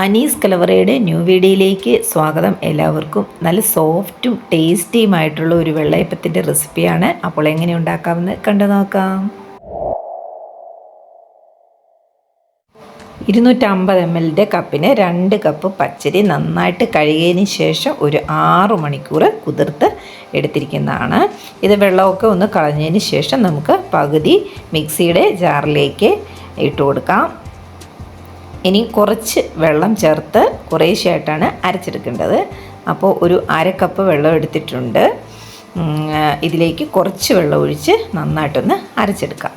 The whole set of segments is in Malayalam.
അനീസ് കലവറയുടെ ന്യൂ വീഡിയോയിലേക്ക് സ്വാഗതം. എല്ലാവർക്കും നല്ല സോഫ്റ്റും ടേസ്റ്റിയുമായിട്ടുള്ള ഒരു വെള്ളയപ്പത്തിൻ്റെ റെസിപ്പിയാണ്. അപ്പോൾ എങ്ങനെ ഉണ്ടാക്കാമെന്ന് കണ്ടു നോക്കാം. 250 ml കപ്പിന് 2 കപ്പ് പച്ചരി നന്നായിട്ട് കഴുകിയതിന് ശേഷം ഒരു 6 മണിക്കൂർ കുതിർത്ത് എടുത്തിരിക്കുന്നതാണ്. ഇത് വെള്ളമൊക്കെ ഒന്ന് കളഞ്ഞതിന് ശേഷം നമുക്ക് പകുതി മിക്സിയുടെ ജാറിലേക്ക് ഇട്ട് കൊടുക്കാം. ഇനി കുറച്ച് വെള്ളം ചേർത്ത് കുറേശ്ശെയായിട്ടാണ് അരച്ചെടുക്കേണ്ടത്. അപ്പോൾ ഒരു 1/2 കപ്പ് വെള്ളം എടുത്തിട്ടുണ്ട്. ഇതിലേക്ക് കുറച്ച് വെള്ളം ഒഴിച്ച് നന്നായിട്ടൊന്ന് അരച്ചെടുക്കാം.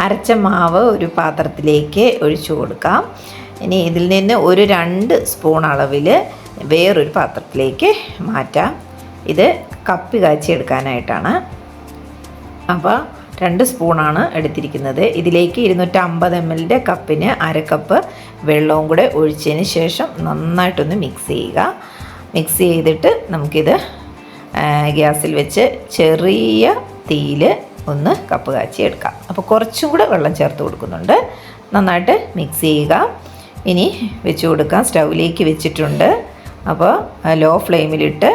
അരച്ച മാവ് ഒരു പാത്രത്തിലേക്ക് ഒഴിച്ചു കൊടുക്കാം. ഇനി ഇതിൽ നിന്ന് ഒരു 2 സ്പൂൺ അളവിൽ വേറൊരു പാത്രത്തിലേക്ക് മാറ്റാം. ഇത് കപ്പി കാച്ചി എടുക്കാനായിട്ടാണ്. അപ്പോൾ 2 സ്പൂണാണ് എടുത്തിരിക്കുന്നത്. ഇതിലേക്ക് 250 ml കപ്പിന് 1/2 കപ്പ് വെള്ളവും കൂടെ ഒഴിച്ചതിന് ശേഷം നന്നായിട്ടൊന്ന് മിക്സ് ചെയ്യുക. മിക്സ് ചെയ്തിട്ട് നമുക്കിത് ഗ്യാസിൽ വെച്ച് ചെറിയ തീയിൽ ഒന്ന് കപ്പ് കാച്ചി എടുക്കാം. അപ്പോൾ കുറച്ചും കൂടെ വെള്ളം ചേർത്ത് കൊടുക്കുന്നുണ്ട്. നന്നായിട്ട് മിക്സ് ചെയ്യുക. ഇനി വെച്ച് കൊടുക്കാം. സ്റ്റൗവിലേക്ക് വെച്ചിട്ടുണ്ട്. അപ്പോൾ ലോ ഫ്ലെയിമിലിട്ട്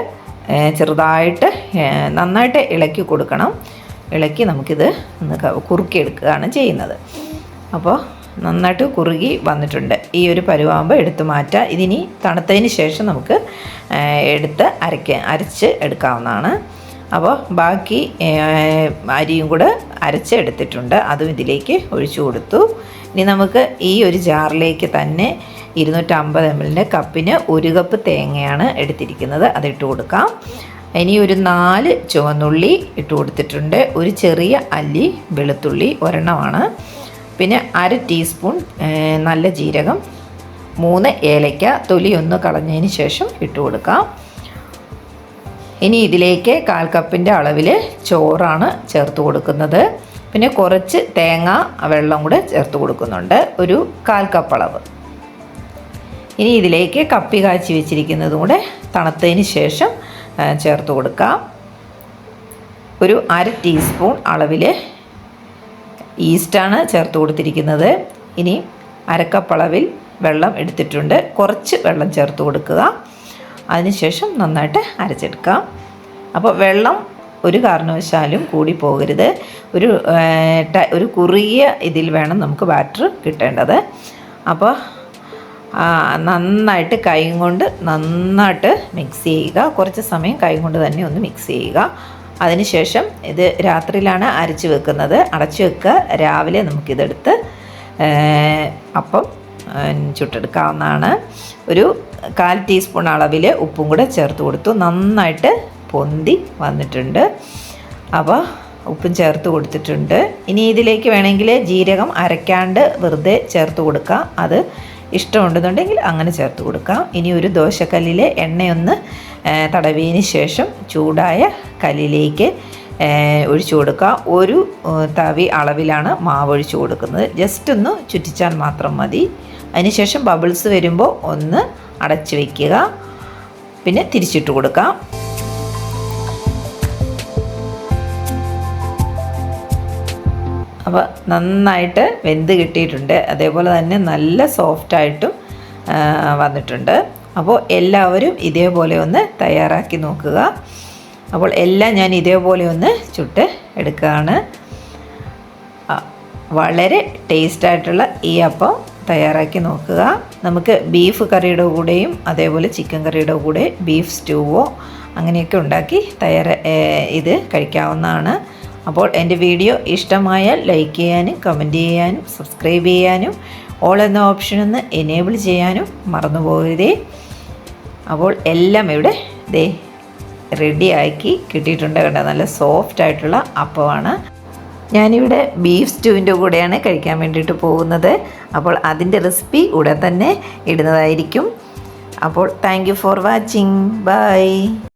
ചെറുതായിട്ട് നന്നായിട്ട് ഇളക്കി കൊടുക്കണം. ഇളക്കി നമുക്കിത് ഒന്ന് കുറുക്കിയെടുക്കുകയാണ് ചെയ്യുന്നത്. അപ്പോൾ നന്നായിട്ട് കുറുകി വന്നിട്ടുണ്ട്. ഈ ഒരു പരുവാകുമ്പോൾ എടുത്ത് മാറ്റാം. ഇതിനി തണുത്തതിന് ശേഷം നമുക്ക് അരച്ച് എടുക്കാവുന്നതാണ്. അപ്പോൾ ബാക്കി അരിയും കൂടെ അരച്ച് എടുത്തിട്ടുണ്ട്. അതും ഇതിലേക്ക് ഒഴിച്ചു കൊടുത്തു. ഇനി നമുക്ക് ഈ ഒരു ജാറിലേക്ക് തന്നെ 250 ml കപ്പിന് 1 കപ്പ് തേങ്ങയാണ് എടുത്തിരിക്കുന്നത്. അതിട്ട് കൊടുക്കാം. ഇനി ഒരു 4 ചുവന്നുള്ളി ഇട്ട് കൊടുത്തിട്ടുണ്ട്. ഒരു ചെറിയ അല്ലി വെളുത്തുള്ളി ഒരെണ്ണമാണ്. പിന്നെ 1/2 ടീസ്പൂൺ നല്ല ജീരകം, 3 ഏലയ്ക്ക തൊലി ഒന്ന് കളഞ്ഞതിന് ശേഷം ഇട്ട് കൊടുക്കാം. ഇനി ഇതിലേക്ക് 1/4 കപ്പിൻ്റെ അളവിൽ ചോറാണ് ചേർത്ത് കൊടുക്കുന്നത്. പിന്നെ കുറച്ച് തേങ്ങ വെള്ളം കൂടെ ചേർത്ത് കൊടുക്കുന്നുണ്ട്, ഒരു 1/4 കപ്പ് അളവ്. ഇനി ഇതിലേക്ക് കപ്പി കാച്ചി വെച്ചിരിക്കുന്നതും കൂടെ തണുത്തതിന് ശേഷം ചേർത്ത് കൊടുക്കാം. ഒരു 1/2 ടീസ്പൂൺ അളവിൽ ഈസ്റ്റാണ് ചേർത്ത് കൊടുത്തിരിക്കുന്നത്. ഇനി 1/2 കപ്പ് അളവിൽ വെള്ളം എടുത്തിട്ടുണ്ട്. കുറച്ച് വെള്ളം ചേർത്ത് കൊടുക്കുക. അതിനുശേഷം നന്നായിട്ട് അരച്ചെടുക്കാം. അപ്പോൾ വെള്ളം ഒരു കാരണവശാലും കൂടി പോകരുത്. ഒരു കുറുകിയ ഇതിൽ വേണം നമുക്ക് ബാറ്റർ കിട്ടേണ്ടത്. അപ്പോൾ നന്നായിട്ട് കൈ കൊണ്ട് നന്നായിട്ട് മിക്സ് ചെയ്യുക. കുറച്ച് സമയം കൈ കൊണ്ട് തന്നെ ഒന്ന് മിക്സ് ചെയ്യുക. അതിനുശേഷം ഇത് രാത്രിയിലാണ് അരച്ച് വെക്കുന്നത്. അടച്ചു വെക്കുക. രാവിലെ നമുക്കിതെടുത്ത് അപ്പം ചുട്ടെടുക്കാവുന്നതാണ്. ഒരു 1/4 ടീസ്പൂൺ അളവിൽ ഉപ്പും കൂടെ ചേർത്ത് കൊടുത്തു. നന്നായിട്ട് പൊന്തി വന്നിട്ടുണ്ട്. അപ്പോൾ ഉപ്പും ചേർത്ത് കൊടുത്തിട്ടുണ്ട്. ഇനി ഇതിലേക്ക് വേണമെങ്കിൽ ജീരകം അരയ്ക്കാണ്ട് വെറുതെ ചേർത്ത് കൊടുക്കാം. അത് ഇഷ്ടമുണ്ടെന്നുണ്ടെങ്കിൽ അങ്ങനെ ചേർത്ത് കൊടുക്കാം. ഇനി ഒരു ദോശക്കല്ലിൽ എണ്ണയൊന്ന് തടവിയതിന് ശേഷം ചൂടായ കല്ലിലേക്ക് ഒഴിച്ചു കൊടുക്കുക. ഒരു തവി അളവിലാണ് മാവ് ഒഴിച്ചു കൊടുക്കുന്നത്. ജസ്റ്റ് ഒന്ന് ചുറ്റിച്ചാൽ മാത്രം മതി. അതിനുശേഷം ബബിൾസ് വരുമ്പോൾ ഒന്ന് അടച്ചു വയ്ക്കുക. പിന്നെ തിരിച്ചിട്ട് കൊടുക്കാം. അപ്പോൾ നന്നായിട്ട് വെന്ത് കിട്ടിയിട്ടുണ്ട്. അതേപോലെ തന്നെ നല്ല സോഫ്റ്റായിട്ടും വന്നിട്ടുണ്ട്. അപ്പോൾ എല്ലാവരും ഇതേപോലെ ഒന്ന് തയ്യാറാക്കി നോക്കുക. അപ്പോൾ എല്ലാം ഞാൻ ഇതേപോലെ ഒന്ന് ചുട്ട് എടുക്കുകയാണ്. വളരെ ടേസ്റ്റായിട്ടുള്ള ഈ അപ്പം തയ്യാറാക്കി നോക്കുക. നമുക്ക് ബീഫ് കറിയുടെ കൂടെയും അതേപോലെ ചിക്കൻ കറിയുടെ കൂടെ ബീഫ് സ്റ്റൂവോ അങ്ങനെയൊക്കെ ഉണ്ടാക്കി ഇത് കഴിക്കാവുന്നതാണ്. അപ്പോൾ എൻ്റെ വീഡിയോ ഇഷ്ടമായാൽ ലൈക്ക് ചെയ്യാനും കമൻറ്റ് ചെയ്യാനും സബ്സ്ക്രൈബ് ചെയ്യാനും ഓൾ എന്ന ഓപ്ഷൻ ഒന്ന് എനേബിൾ ചെയ്യാനും മറന്നു പോകരുതേ. അപ്പോൾ എല്ലാം ഇവിടെ റെഡിയാക്കി കിട്ടിയിട്ടുണ്ട്. കണ്ട നല്ല സോഫ്റ്റായിട്ടുള്ള അപ്പമാണ്. ഞാനിവിടെ ബീഫ് സ്റ്റൂവിൻ്റെ കൂടെയാണ് കഴിക്കാൻ വേണ്ടിയിട്ട് പോകുന്നത്. അപ്പോൾ അതിൻ്റെ റെസിപ്പി ഉടൻ തന്നെ ഇടുന്നതായിരിക്കും. അപ്പോൾ thank you for watching. By.